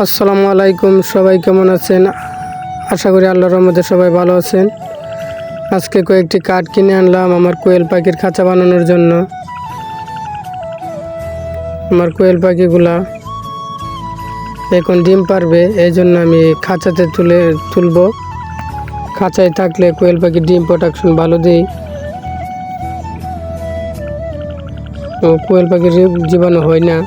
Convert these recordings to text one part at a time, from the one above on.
আসসালামু আলাইকুম, সবাই কেমন আছেন? আশা করি আল্লাহর রহমতে সবাই ভালো আছেন। আজকে কয়েকটি কাঠ কিনে আনলাম আমার কোয়েল পাখির খাঁচা বানানোর জন্য। আমার কোয়েল পাখিগুলা এখন ডিম পারবে, এই জন্য আমি খাঁচাতে তুলব। খাঁচায় থাকলে কোয়েল পাখির ডিম প্রোডাকশন ভালো দেয় ও কোয়েল পাখির জীবাণু হয় না।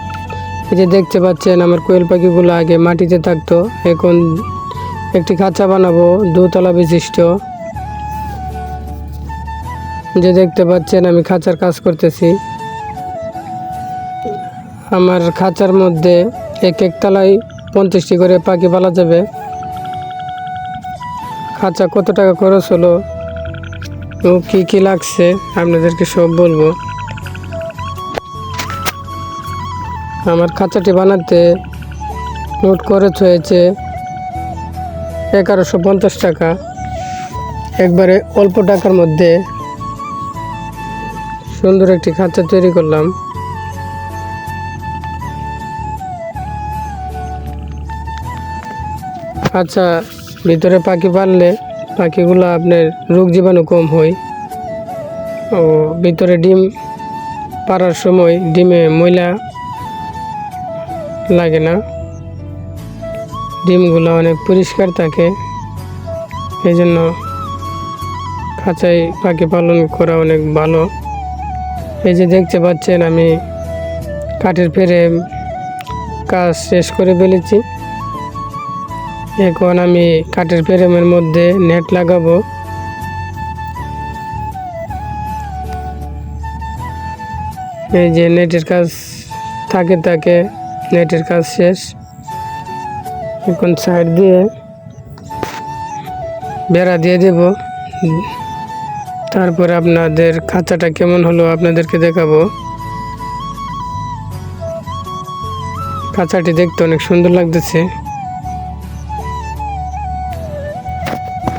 এই যে দেখতে পাচ্ছেন আমার কোয়েল পাখিগুলো আগে মাটিতে থাকতো, এখন একটি খাঁচা বানাবো দোতলা বিশিষ্ট। যে দেখতে পাচ্ছেন আমি খাঁচার কাজ করতেছি। আমার খাঁচার মধ্যে এক তলায় 50টি করে পাখি পালা যাবে। খাঁচা কত টাকা খরচ হলো ও কী কী লাগছে আপনাদেরকে সব বলবো। আমার খাঁচাটি বানাতে মোট খরচ হয়েছে 1150 টাকা। একবারে অল্প টাকার মধ্যে সুন্দর একটি খাঁচা তৈরি করলাম। আচ্ছা, ভিতরে পাখি পাললে পাখিগুলো আপনার রোগ জীবাণু কম হয় ও ভিতরে ডিম পাড়ার সময় ডিমে ময়লা লাগে না, ডিমগুলো অনেক পরিষ্কার থাকে। এই জন্য খাঁচায় পাখি পালন করা অনেক ভালো। এই যে দেখতে পাচ্ছেন আমি কাঠের ফ্রেম কাজ শেষ করে ফেলেছি। এখন আমি কাঠের ফ্রেমের মধ্যে নেট লাগাবো। এই যে নেটের কাজ থাকে নেটের কাজ শেষ। এখন সাইড দিয়ে বেড়া দিয়ে দেব। তারপরে আপনাদের খাঁচাটা কেমন হলো আপনাদেরকে দেখাবো। খাঁচাটি দেখতে অনেক সুন্দর লাগতেছে।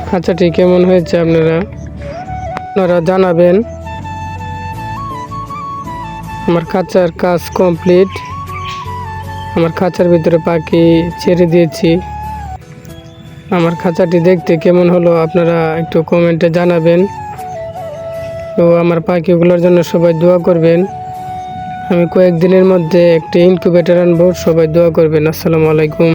খাঁচাটি কেমন হয়েছে আপনারা জানাবেন। আমার খাঁচার কাজ কমপ্লিট। আমার খাঁচার ভিতরে পাখি ছেড়ে দিয়েছি। আমার খাঁচাটি দেখতে কেমন হলো আপনারা একটু কমেন্টে জানাবেন। তো আমার পাখিগুলোর জন্য সবাই দোয়া করবেন। আমি কয়েকদিনের মধ্যে একটি ইনকিউবেটর আনবো, সবাই দোয়া করবেন। আসসালামু আলাইকুম।